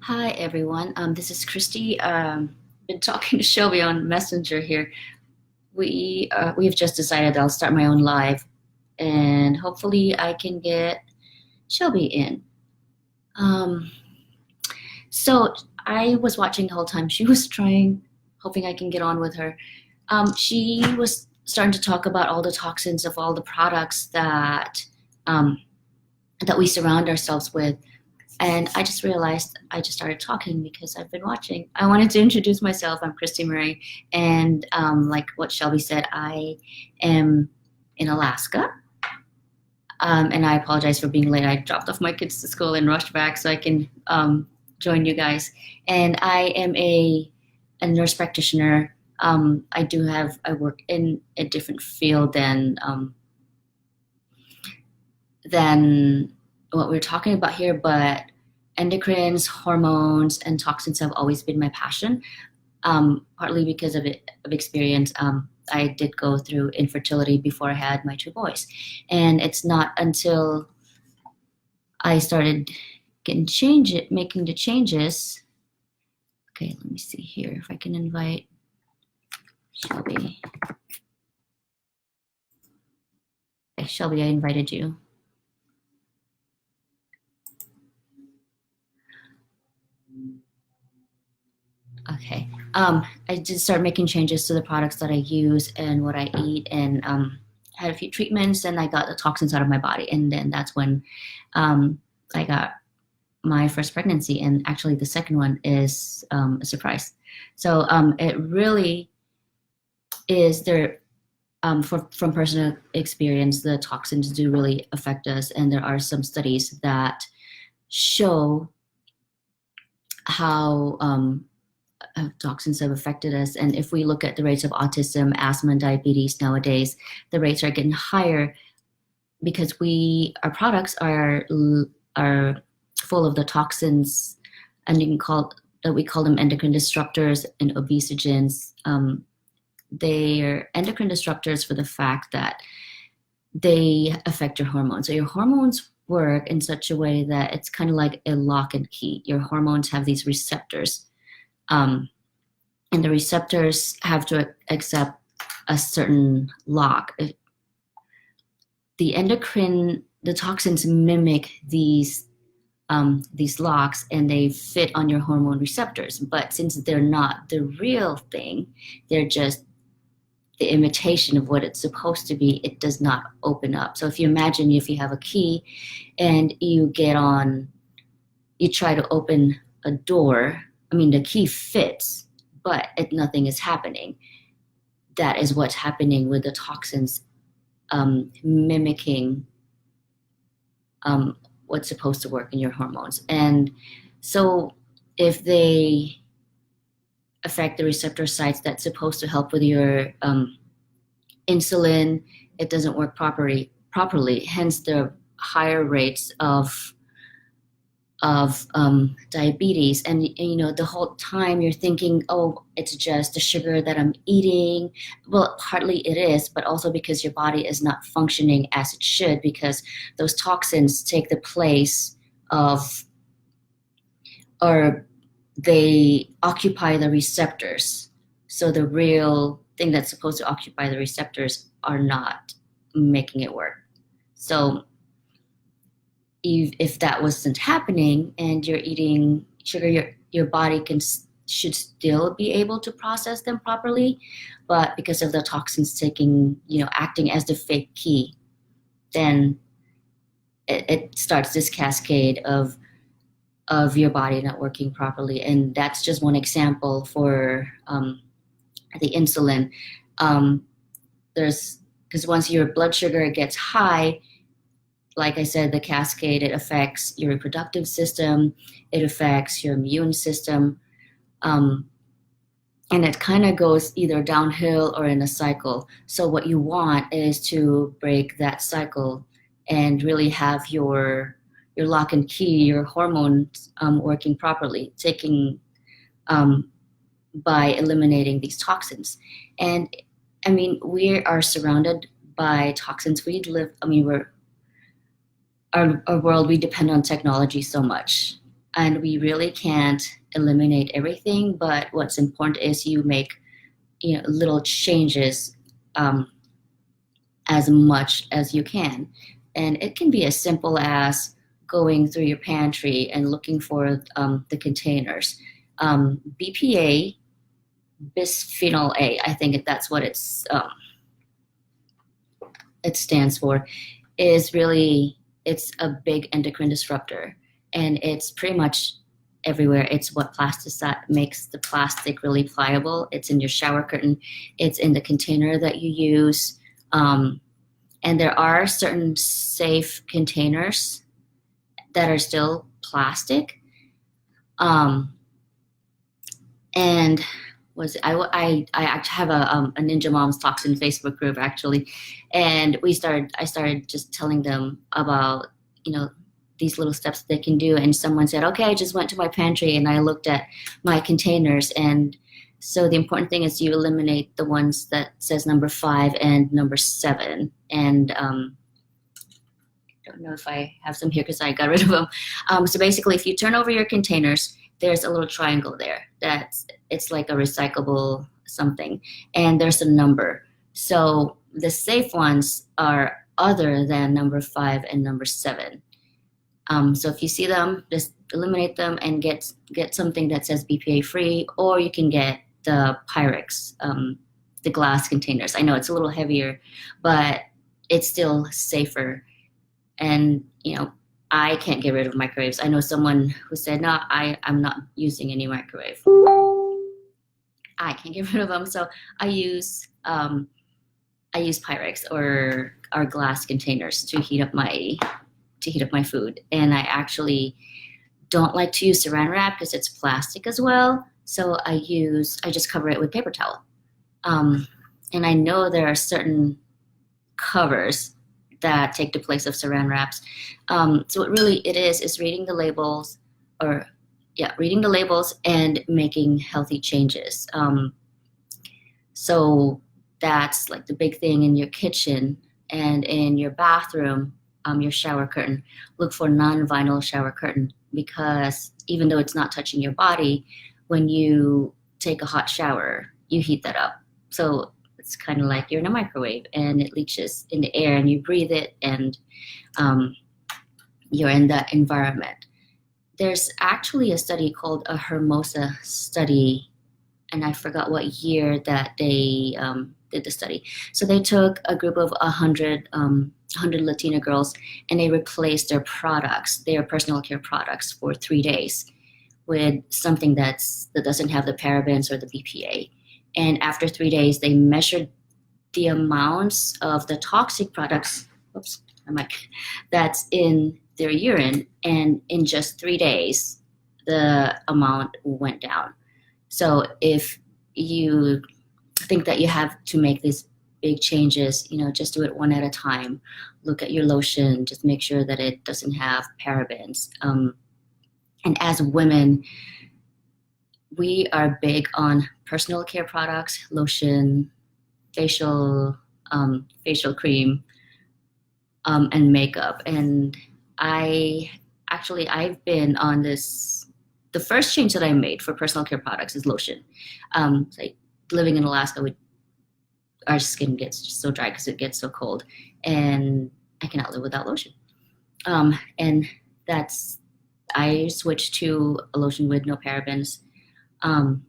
Hi everyone. This is Christy. Been talking to Shelby on Messenger here. We've just decided I'll start my own live, and hopefully I can get Shelby in. Um, so I was watching the whole time. She was trying, hoping I can get on with her. She was starting to talk about all the toxins of all the products um, that we surround ourselves with. And I just realized I just started talking because I've been watching. I wanted to introduce myself. I'm Christy Murray. And like what Shelby said, I am in Alaska. And I apologize for being late. I dropped off my kids to school and rushed back so I can join you guys. And I am a nurse practitioner. I work in a different field than what we're talking about here, but endocrines, hormones, and toxins have always been my passion. Partly because of experience. I did go through infertility before I had my two boys, and it's not until I started making the changes. Okay, let me see here if I can invite Shelby. Okay, Shelby, I invited you. Okay. I did start making changes to the products that I use and what I eat, and had a few treatments, and I got the toxins out of my body. And then that's when I got my first pregnancy, and actually the second one is a surprise. So it really is there. From personal experience, the toxins do really affect us, and there are some studies that show how toxins have affected us. And if we look at the rates of autism, asthma, and diabetes nowadays, the rates are getting higher because our products are full of the toxins, and we call them endocrine disruptors and obesogens. They are endocrine disruptors for the fact that they affect your hormones. So your hormones work in such a way that it's kind of like a lock and key. Your hormones have these receptors, and the receptors have to accept a certain lock. The toxins mimic these locks, and they fit on your hormone receptors. But since they're not the real thing, they're just the imitation of what it's supposed to be, it does not open up. So if you imagine if you have a key and you try to open a door, I mean, the key fits, but nothing is happening. That is what's happening with the toxins, mimicking what's supposed to work in your hormones. And so if they affect the receptor sites that's supposed to help with your insulin, it doesn't work properly. Hence the higher rates of diabetes. And you know, the whole time you're thinking, oh, it's just the sugar that I'm eating. Well, partly it is, but also because your body is not functioning as it should, because those toxins take the place of, or they occupy the receptors. So the real thing that's supposed to occupy the receptors are not making it work. So if that wasn't happening and you're eating sugar, your body should still be able to process them properly, but because of the toxins acting as the fake key, then it starts this cascade of your body not working properly. And that's just one example for the insulin. Because once your blood sugar gets high, like I said, the cascade, it affects your reproductive system, it affects your immune system, and it kind of goes either downhill or in a cycle. So what you want is to break that cycle and really have your lock and key, your hormones working properly, by eliminating these toxins. And I mean, we are surrounded by toxins. Our world, we depend on technology so much. and we really can't eliminate everything, but what's important is you make, little changes, as much as you can. And it can be as simple as going through your pantry and looking for the containers. BPA, bisphenol A, I think that's what it stands for, is really, it's a big endocrine disruptor, and it's pretty much everywhere. It's what makes the plastic really pliable. It's in your shower curtain. It's in the container that you use. And there are certain safe containers that are still plastic. And I actually have a Ninja Moms Toxin Facebook group actually, and I started just telling them about, these little steps they can do. And someone said, okay, I just went to my pantry and I looked at my containers. And so the important thing is you eliminate the ones that says number 5 and number 7. And I don't know if I have some here because I got rid of them. So basically, if you turn over your containers, there's a little triangle there. It's like a recyclable something. And there's a number. So the safe ones are other than number 5 and number 7. So if you see them, just eliminate them and get something that says BPA free, or you can get the Pyrex, the glass containers. I know it's a little heavier, but it's still safer. And, I can't get rid of microwaves. I know someone who said, no, I'm not using any microwave. I can't get rid of them. So I use Pyrex or glass containers to heat up my food. And I actually don't like to use saran wrap because it's plastic as well. So I just cover it with paper towel. And I know there are certain covers that take the place of saran wraps. So what really it is reading the labels, and making healthy changes. So that's like the big thing in your kitchen and in your bathroom. Your shower curtain, look for non-vinyl shower curtain, because even though it's not touching your body, when you take a hot shower, you heat that up. So it's kind of like you're in a microwave and it leaches in the air and you breathe it, and you're in that environment. There's actually a study called a Hermosa study, and I forgot what year that they did the study. So they took a group of 100 Latina girls, and they replaced their personal care products for 3 days with something that doesn't have the parabens or the BPA. And after 3 days, they measured the amounts of the toxic products, that's in their urine, and in just 3 days, the amount went down. So if you think that you have to make these big changes, just do it one at a time. Look at your lotion, just make sure that it doesn't have parabens. And as women, we are big on personal care products, lotion, facial cream, and makeup. And I've been on this. The first change that I made for personal care products is lotion. Like living in Alaska, our skin gets just so dry because it gets so cold, and I cannot live without lotion. And I switched to a lotion with no parabens. And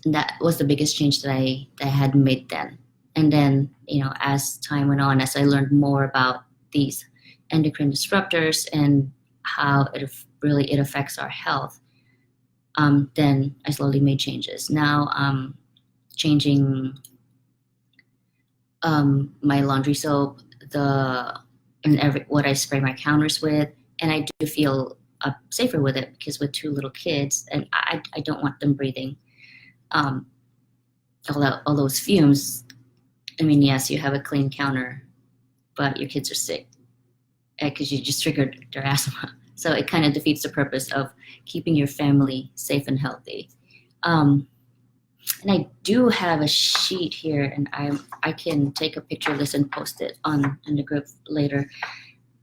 that was the biggest change that I had made then. And then, as time went on, as I learned more about these endocrine disruptors and how it affects our health, then I slowly made changes. Now I'm changing my laundry soap, what I spray my counters with, and I do feel safer with it, because with 2 little kids, and I don't want them breathing all those fumes. I mean, yes, you have a clean counter, but your kids are sick because you just triggered their asthma. So it kind of defeats the purpose of keeping your family safe and healthy. And I do have a sheet here, and I can take a picture of this and post it in the group later.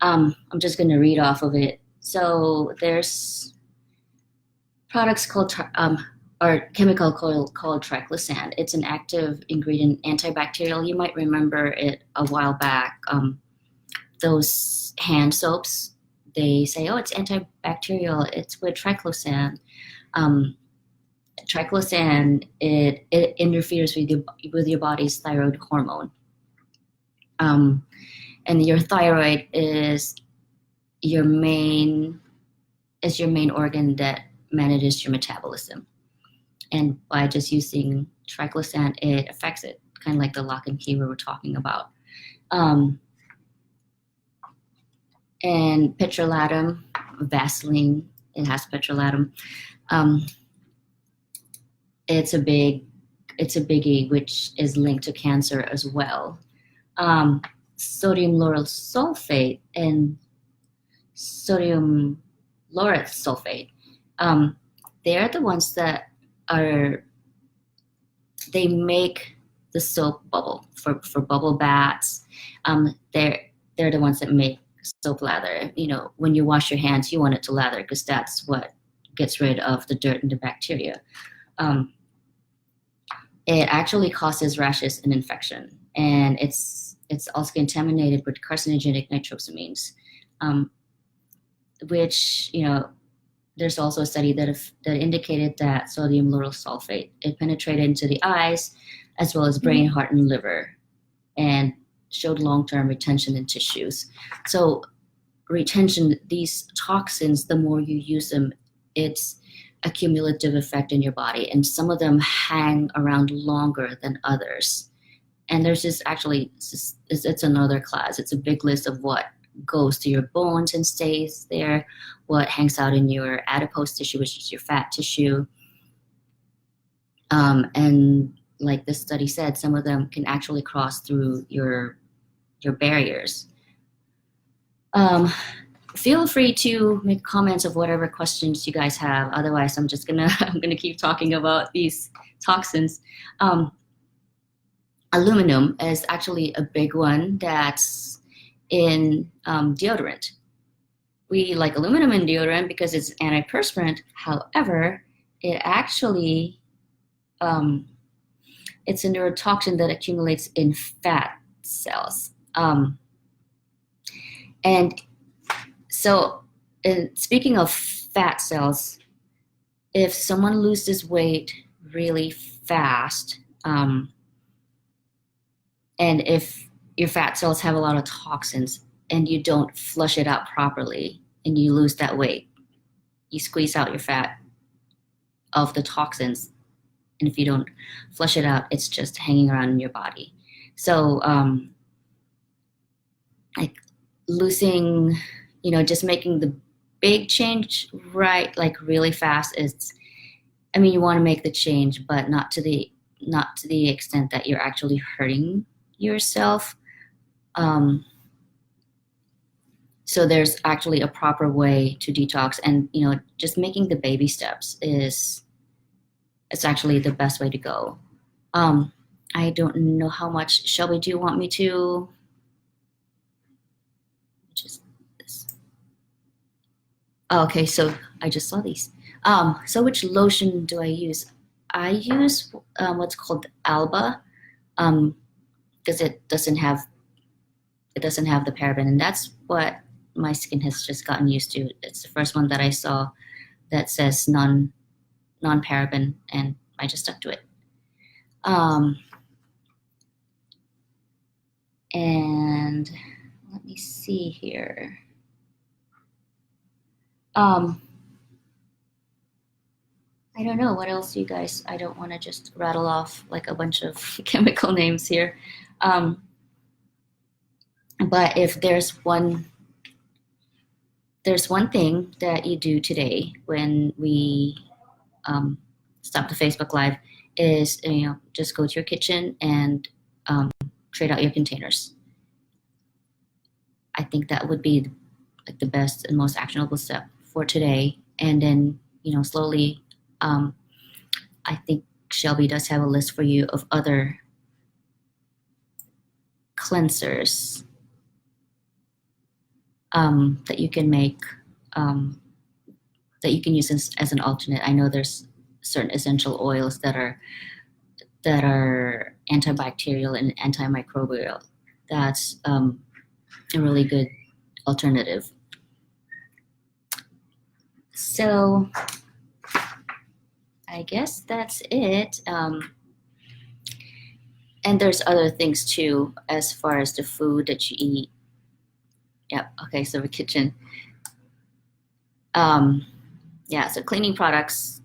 I'm just going to read off of it. So there's products called or chemical called triclosan. It's an active ingredient, antibacterial. You might remember it a while back. Those hand soaps, they say, oh, it's antibacterial. It's with triclosan. Um, Triclosan, it interferes with your body's thyroid hormone. Um, and your thyroid is your main organ that manages your metabolism. And by just using triclosan, it affects it, kind of like the lock and key we were talking about. And petrolatum, Vaseline, it has petrolatum. It's a biggie, which is linked to cancer as well. Sodium lauryl sulfate and sodium lauryl sulfate, they're the ones that they make the soap bubble for bubble baths. They're the ones that make soap lather. When you wash your hands, you want it to lather because that's what gets rid of the dirt and the bacteria. It actually causes rashes and infection, and it's also contaminated with carcinogenic nitrosamines, which there's also a study that indicated that sodium lauryl sulfate, it penetrated into the eyes as well as brain, heart, and liver, and showed long-term retention in tissues. So retention, these toxins, the more you use them, it's a cumulative effect in your body, and some of them hang around longer than others. And there's just actually, it's another class. It's a big list of what goes to your bones and stays there, what hangs out in your adipose tissue, which is your fat tissue. And like this study said, some of them can actually cross through your barriers. Feel free to make comments of whatever questions you guys have. Otherwise, I'm gonna keep talking about these toxins. Aluminum is actually a big one that's in deodorant. We like aluminum in deodorant because it's antiperspirant. However, it actually it's a neurotoxin that accumulates in fat cells. And so, speaking of fat cells, if someone loses weight really fast, and if your fat cells have a lot of toxins and you don't flush it out properly and you lose that weight, you squeeze out your fat of the toxins. And if you don't flush it out, it's just hanging around in your body. So, like losing, just making the big change right, like really fast you want to make the change, but not to the extent that you're actually hurting yourself. So there's actually a proper way to detox, and just making the baby steps it's actually the best way to go. I don't know how much. Shelby, do you want me to just this? Oh, okay, so I just saw these. So which lotion do I use? I use what's called Alba, because it doesn't have the paraben, and that's what my skin has just gotten used to. It's the first one that I saw that says non-paraben, and I just stuck to it. And let me see here. I don't know what else you guys. I don't want to just rattle off like a bunch of chemical names here. But if there's one thing that you do today when we stop the Facebook Live is just go to your kitchen and trade out your containers. I think that would be like the best and most actionable step for today. And then slowly, I think Shelby does have a list for you of other cleansers that you can make that you can use as an alternate. I know there's certain essential oils that are antibacterial and antimicrobial. That's a really good alternative. So I guess that's it. And there's other things too, as far as the food that you eat. Yep. Okay. So the kitchen. Yeah. So cleaning products,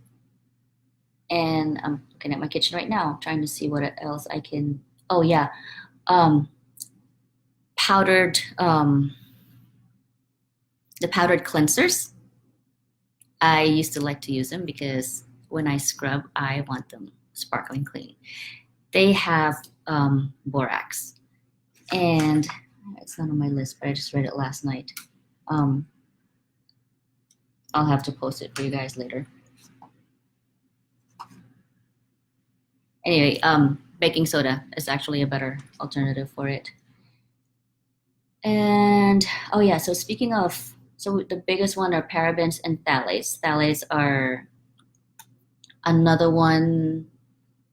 and I'm looking at my kitchen right now, trying to see what else I can. Oh yeah. Um, powdered. The powdered cleansers. I used to like to use them because when I scrub, I want them sparkling clean. They have borax, and it's not on my list, but I just read it last night. I'll have to post it for you guys later. Anyway, baking soda is actually a better alternative for it. And oh yeah, so speaking of, so the biggest one are parabens and phthalates. Phthalates are another one.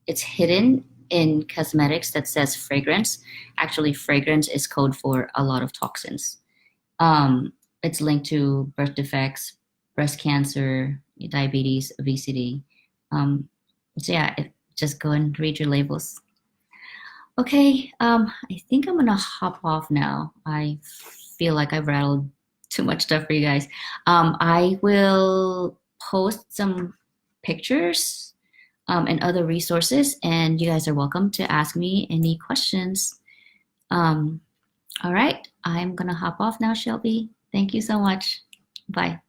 It's hidden in cosmetics that says fragrance. Actually, fragrance is code for a lot of toxins. It's linked to birth defects, breast cancer, diabetes, obesity. So yeah, just go and read your labels. Okay, I think I'm gonna hop off now. I feel like I've rattled too much stuff for you guys. I will post some pictures and other resources, and you guys are welcome to ask me any questions. All right, I'm gonna hop off now, Shelby. Thank you so much. Bye.